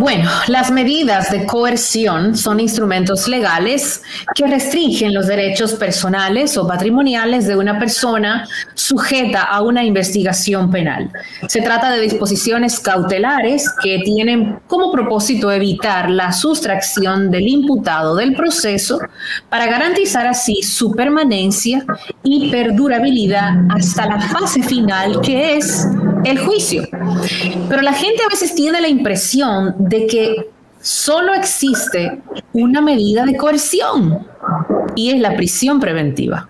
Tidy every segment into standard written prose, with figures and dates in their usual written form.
Bueno, las medidas de coerción son instrumentos legales que restringen los derechos personales o patrimoniales de una persona sujeta a una investigación penal. Se trata de disposiciones cautelares que tienen como propósito evitar la sustracción del imputado del proceso para garantizar así su permanencia y perdurabilidad hasta la fase final, que es el juicio. Pero la gente a veces tiene la impresión de que solo existe una medida de coerción y es la prisión preventiva.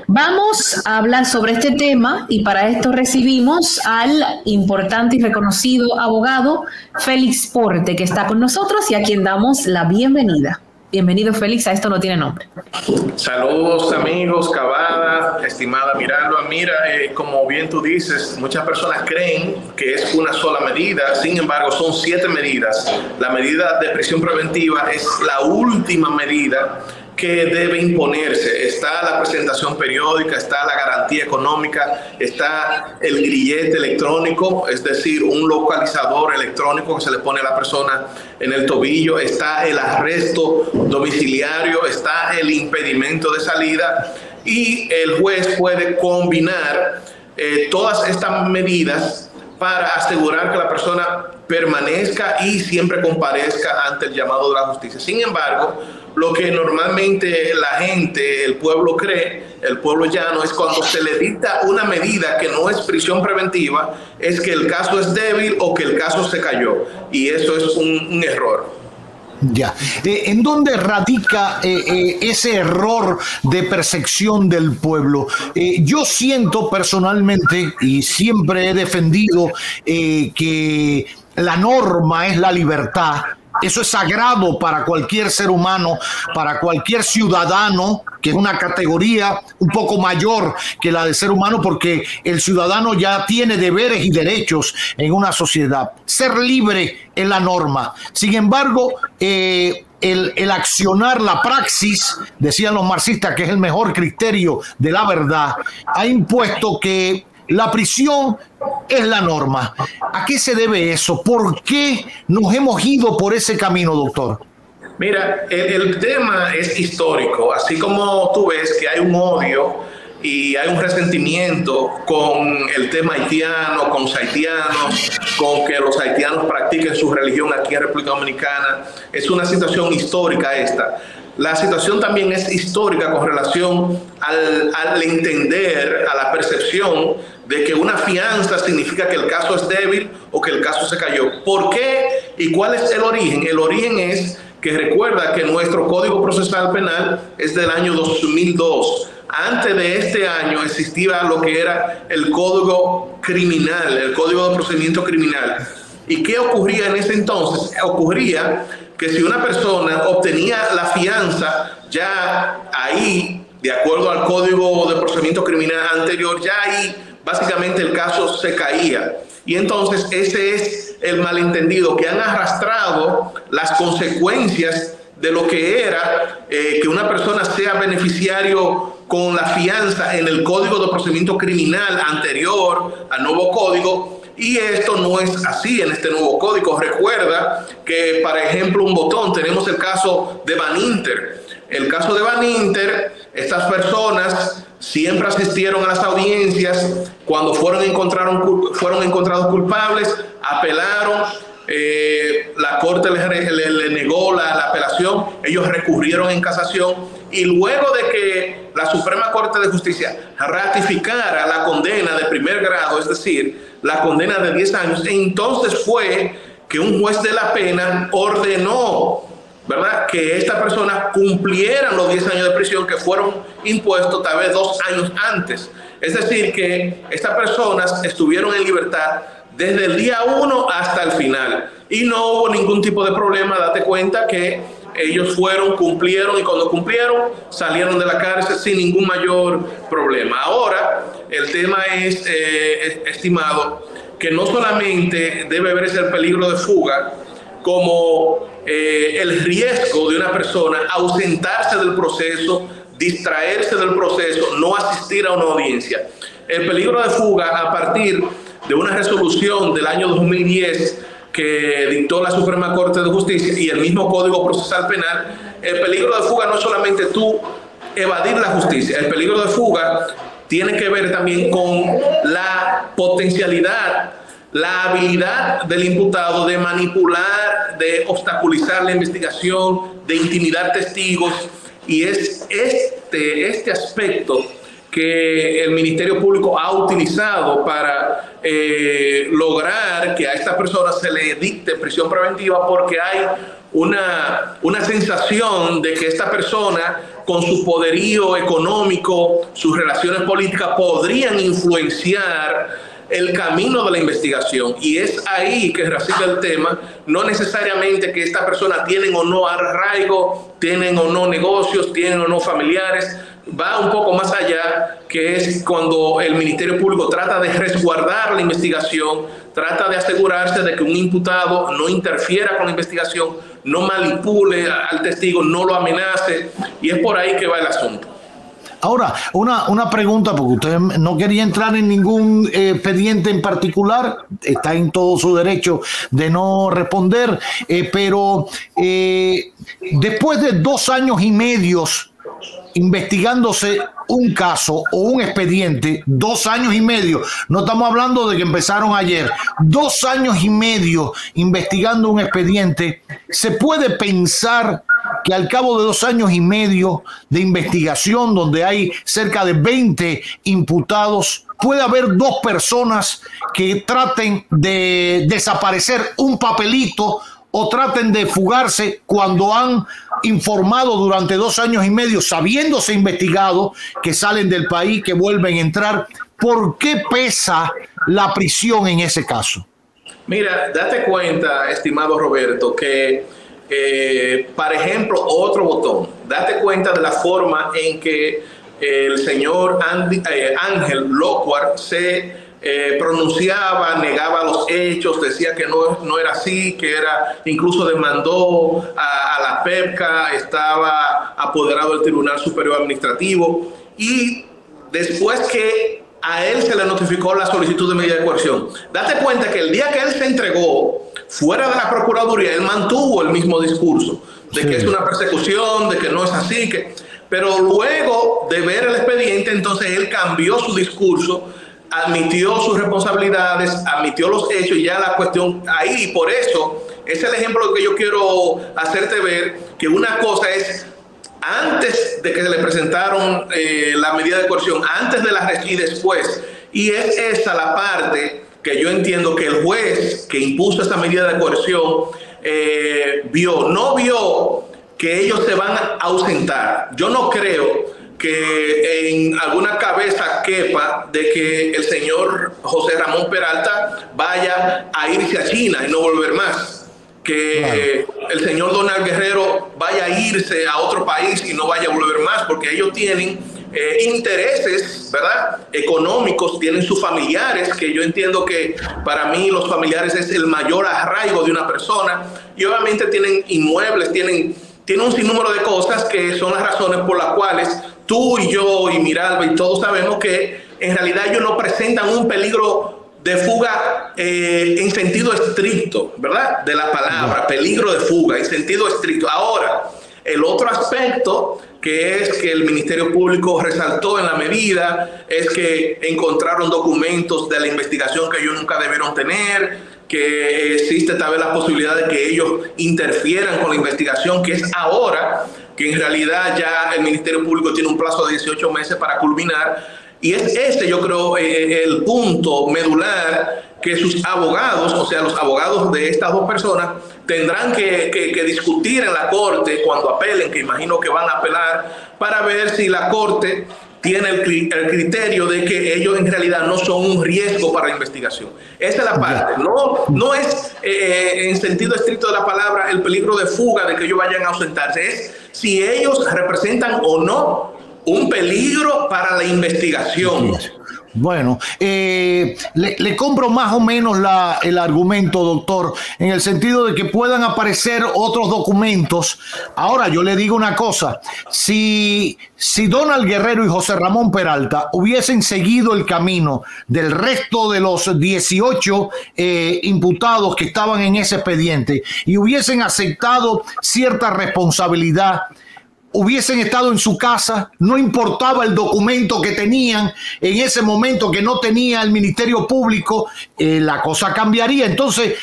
Vamos a hablar sobre este tema y para esto recibimos al importante y reconocido abogado Félix Porte, que está con nosotros y a quien damos la bienvenida. Bienvenido, Félix, a Esto No Tiene Nombre. Saludos, amigos, Cavada, estimada Miralba. Mira, como bien tú dices, muchas personas creen que es una sola medida, sin embargo, son 7 medidas. La medida de prisión preventiva es la última medida que debe imponerse. Está la presentación periódica, está la garantía económica, está el grillete electrónico, es decir, un localizador electrónico que se le pone a la persona en el tobillo, está el arresto domiciliario, está el impedimento de salida y el juez puede combinar todas estas medidas para asegurar que la persona permanezca y siempre comparezca ante el llamado de la justicia. Sin embargo, lo que normalmente la gente, el pueblo cree, el pueblo llano, es cuando se le dicta una medida que no es prisión preventiva, es que el caso es débil o que el caso se cayó. Y eso es un error. Ya. ¿En dónde radica ese error de percepción del pueblo? Yo siento personalmente, y siempre he defendido que la norma es la libertad. Eso es sagrado para cualquier ser humano, para cualquier ciudadano, que es una categoría un poco mayor que la del ser humano, porque el ciudadano ya tiene deberes y derechos en una sociedad. Ser libre es la norma. Sin embargo, el accionar, la praxis, decían los marxistas que es el mejor criterio de la verdad, ha impuesto que la prisión es la norma. ¿A qué se debe eso? ¿Por qué nos hemos ido por ese camino, doctor? Mira, el tema es histórico. Así como tú ves que hay un odio y hay un resentimiento con el tema haitiano, con los haitianos, con que los haitianos practiquen su religión aquí en República Dominicana, es una situación histórica esta. La situación también es histórica con relación al entender, a la percepción de que una fianza significa que el caso es débil o que el caso se cayó. ¿Por qué y cuál es el origen? El origen es que recuerda que nuestro Código Procesal Penal es del año 2002. Antes de este año existía lo que era el Código Criminal, el Código de Procedimiento Criminal. ¿Y qué ocurría en ese entonces? Ocurría que si una persona obtenía la fianza, ya ahí, de acuerdo al Código de Procedimiento Criminal anterior, ya ahí básicamente el caso se caía. Y entonces ese es el malentendido, que han arrastrado las consecuencias de lo que era que una persona sea beneficiario con la fianza en el Código de Procedimiento Criminal anterior al nuevo código. Y esto no es así en este nuevo código. Recuerda que, por ejemplo, un botón, tenemos el caso de Baninter. El caso de Baninter, estas personas siempre asistieron a las audiencias. Cuando fueron encontrados culpables, apelaron. La Corte le negó la apelación. Ellos recurrieron en casación. Y luego de que la Suprema Corte de Justicia ratificara la condena de primer grado, es decir, la condena de 10 años, entonces fue que un juez de la pena ordenó, ¿verdad?, que esta persona cumplieran los 10 años de prisión que fueron impuestos tal vez 2 años antes. Es decir, que estas personas estuvieron en libertad desde el día 1 hasta el final. Y no hubo ningún tipo de problema. Date cuenta que ellos cumplieron y cuando cumplieron salieron de la cárcel sin ningún mayor problema. Ahora, el tema es, estimado, que no solamente debe verse el peligro de fuga, como el riesgo de una persona ausentarse del proceso, distraerse del proceso, no asistir a una audiencia. El peligro de fuga, a partir de una resolución del año 2010 que dictó la Suprema Corte de Justicia y el mismo Código Procesal Penal, el peligro de fuga no es solamente tú evadir la justicia, el peligro de fuga tiene que ver también con la potencialidad, la habilidad del imputado de manipular, de obstaculizar la investigación, de intimidar testigos, y es este aspecto que el Ministerio Público ha utilizado para lograr que a esta persona se le dicte prisión preventiva, porque hay una sensación de que esta persona, con su poderío económico, sus relaciones políticas, podrían influenciar el camino de la investigación, y es ahí que radica el tema. No necesariamente que esta persona tienen o no arraigo, tienen o no negocios, tienen o no familiares, va un poco más allá, que es cuando el Ministerio Público trata de resguardar la investigación, trata de asegurarse de que un imputado no interfiera con la investigación, no manipule al testigo, no lo amenace, y es por ahí que va el asunto. Ahora, una pregunta, porque usted no quería entrar en ningún expediente en particular, está en todo su derecho de no responder, pero después de 2 años y medio investigándose un caso o un expediente, 2 años y medio, no estamos hablando de que empezaron ayer, 2 años y medio investigando un expediente, ¿se puede pensar que al cabo de 2 años y medio de investigación, donde hay cerca de 20 imputados, puede haber 2 personas que traten de desaparecer un papelito o traten de fugarse cuando han informado durante 2 años y medio, sabiéndose investigado, que salen del país, que vuelven a entrar? ¿Por qué pesa la prisión en ese caso? Mira, date cuenta, estimado Roberto, que por ejemplo, otro botón, date cuenta de la forma en que el señor Ángel Locuar se pronunciaba, negaba los hechos, decía que no era así, que era, incluso demandó a la PEPCA, estaba apoderado del Tribunal Superior Administrativo, y después que a él se le notificó la solicitud de medida de coerción, date cuenta que el día que él se entregó fuera de la Procuraduría, él mantuvo el mismo discurso de que es una persecución, de que no es así, pero luego de ver el expediente, entonces él cambió su discurso, admitió sus responsabilidades, admitió los hechos, y ya la cuestión ahí. Por eso es el ejemplo que yo quiero hacerte ver, que una cosa es antes de que se le presentaron la medida de coerción, antes de la arresto y después, y es esa la parte que yo entiendo que el juez que impuso esta medida de coerción no vio que ellos se van a ausentar. Yo no creo que en alguna cabeza quepa de que el señor José Ramón Peralta vaya a irse a China y no volver más, que el señor Donald Guerrero vaya a irse a otro país y no vaya a volver más, porque ellos tienen intereses, ¿verdad?, económicos, tienen sus familiares, que yo entiendo que para mí los familiares es el mayor arraigo de una persona, y obviamente tienen inmuebles, tienen un sinnúmero de cosas que son las razones por las cuales tú y yo y Miralba y todos sabemos que en realidad ellos no presentan un peligro de fuga en sentido estricto, ¿verdad?, de la palabra, peligro de fuga en sentido estricto. Ahora, el otro aspecto que es que el Ministerio Público resaltó en la medida es que encontraron documentos de la investigación que ellos nunca debieron tener, que existe tal vez la posibilidad de que ellos interfieran con la investigación, que es ahora, que en realidad ya el Ministerio Público tiene un plazo de 18 meses para culminar, y es yo creo, el punto medular que sus abogados, o sea, los abogados de estas 2 personas, tendrán que discutir en la Corte cuando apelen, que imagino que van a apelar, para ver si la Corte tiene el criterio de que ellos en realidad no son un riesgo para la investigación. Esa es la parte. No es en sentido estricto de la palabra el peligro de fuga, de que ellos vayan a ausentarse, es si ellos representan o no un peligro para la investigación. Bueno, le compro más o menos el argumento, doctor, en el sentido de que puedan aparecer otros documentos. Ahora, yo le digo una cosa, si Donald Guerrero y José Ramón Peralta hubiesen seguido el camino del resto de los 18 imputados que estaban en ese expediente y hubiesen aceptado cierta responsabilidad, hubiesen estado en su casa, no importaba el documento que tenían en ese momento que no tenía el Ministerio Público, la cosa cambiaría. Entonces,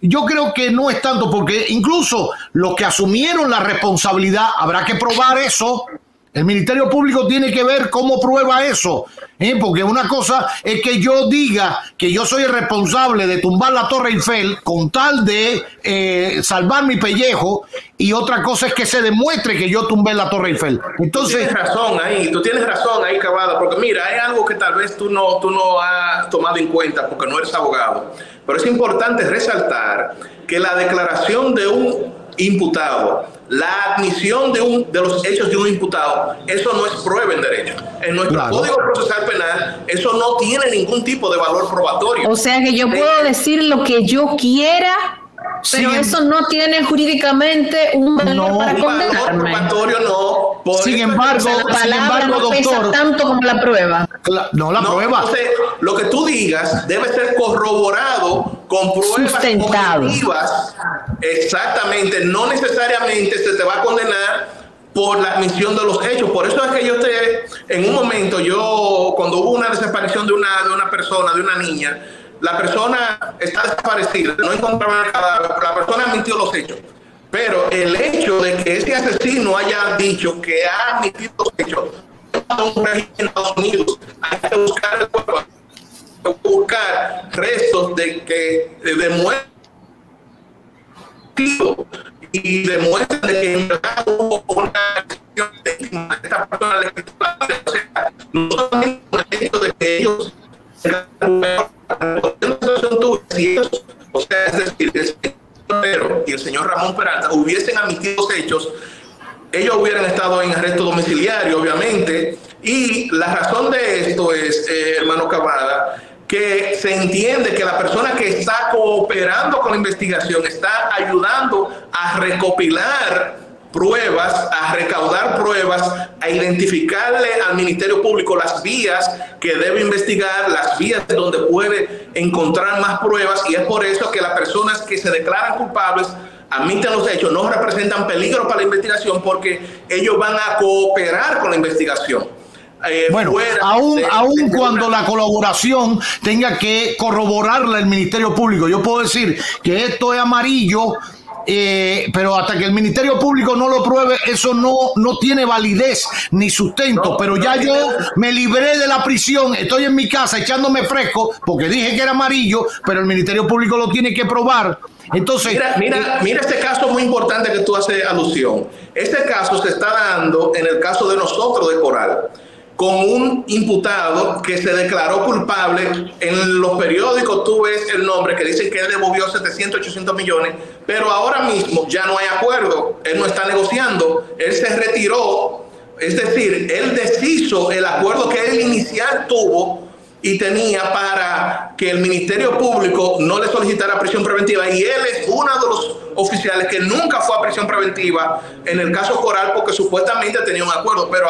yo creo que no es tanto, porque incluso los que asumieron la responsabilidad, habrá que probar eso. El Ministerio Público tiene que ver cómo prueba eso, porque una cosa es que yo diga que yo soy el responsable de tumbar la Torre Eiffel con tal de salvar mi pellejo, y otra cosa es que se demuestre que yo tumbé la Torre Eiffel. Entonces, tú tienes razón ahí, Cavada, porque mira, hay algo que tal vez tú no has tomado en cuenta porque no eres abogado, pero es importante resaltar que la declaración de un imputado, la admisión de los hechos de un imputado, eso no es prueba en derecho. En nuestro Código Procesal Penal, eso no tiene ningún tipo de valor probatorio. O sea que yo puedo decir lo que yo quiera, pero eso no tiene jurídicamente un valor para condenarme. Probatorio no. Sin embargo, no pesa doctor, tanto como la prueba. La prueba. Entonces, lo que tú digas debe ser corroborado con pruebas objetivas. Exactamente, no necesariamente se te va a condenar por la admisión de los hechos. Por eso es que en un momento, cuando hubo una desaparición de una persona, de una niña, la persona está desaparecida, no encontraban el cadáver, la persona admitió los hechos. Pero el hecho de que ese asesino haya dicho que ha admitido los hechos, un régimen en Estados Unidos, hay que buscar el cuerpo, buscar restos de que demuestren y demuestran de que en verdad hubo una acción de esta persona. O sea, no solamente el hecho de que ellos o sea, es decir, el señor Guerrero y el señor Ramón Peralta hubiesen admitido los hechos, ellos hubieran estado en arresto domiciliario, obviamente, y la razón de esto es, hermano Cavada, que se entiende que la persona que está cooperando con la investigación está ayudando a recopilar pruebas, a recaudar pruebas, a identificarle al Ministerio Público las vías que debe investigar, las vías donde puede encontrar más pruebas, y es por eso que las personas que se declaran culpables admiten los hechos, no representan peligro para la investigación porque ellos van a cooperar con la investigación. Bueno, aún cuando la colaboración tenga que corroborarla el Ministerio Público, yo puedo decir que esto es amarillo, pero hasta que el Ministerio Público no lo pruebe, eso no tiene validez ni sustento. Pero ya yo me libré de la prisión, estoy en mi casa echándome fresco porque dije que era amarillo, pero el Ministerio Público lo tiene que probar. Entonces, mira este caso muy importante que tú haces alusión. Este caso se está dando en el caso de nosotros de Coral, con un imputado que se declaró culpable. En los periódicos tú ves el nombre que dice que él devolvió 700, 800 millones, pero ahora mismo ya no hay acuerdo, él no está negociando, él se retiró, es decir, él deshizo el acuerdo que él inicial tuvo y tenía para que el Ministerio Público no le solicitara prisión preventiva, y él es uno de los oficiales que nunca fue a prisión preventiva en el caso Coral porque supuestamente tenía un acuerdo, pero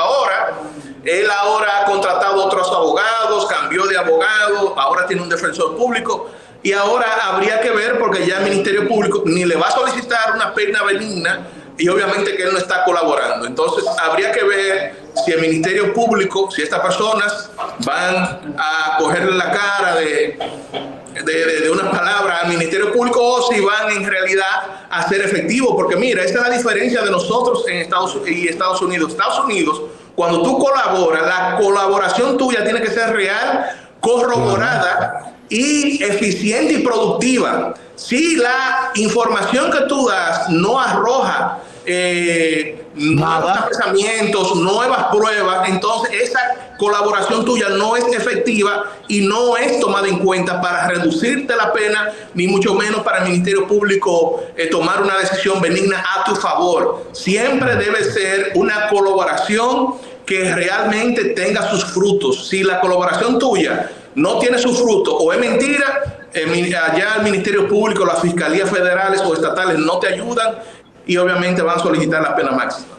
él ahora ha contratado otros abogados, cambió de abogado, ahora tiene un defensor público, y ahora habría que ver, porque ya el Ministerio Público ni le va a solicitar una pena benigna y obviamente que él no está colaborando. Entonces habría que ver si el Ministerio Público, si estas personas van a cogerle la cara de unas palabras al Ministerio Público, o si van en realidad a ser efectivos, porque mira, esta es la diferencia de nosotros en Estados Unidos. Estados Unidos, cuando tú colaboras, la colaboración tuya tiene que ser real, corroborada y eficiente y productiva. Si la información que tú das no arroja nuevos pensamientos, nuevas pruebas, entonces esa colaboración tuya no es efectiva y no es tomada en cuenta para reducirte la pena, ni mucho menos para el Ministerio Público tomar una decisión benigna a tu favor. Siempre debe ser una colaboración que realmente tenga sus frutos. Si la colaboración tuya no tiene sus frutos o es mentira, allá el Ministerio Público, las fiscalías federales o estatales no te ayudan y obviamente van a solicitar la pena máxima.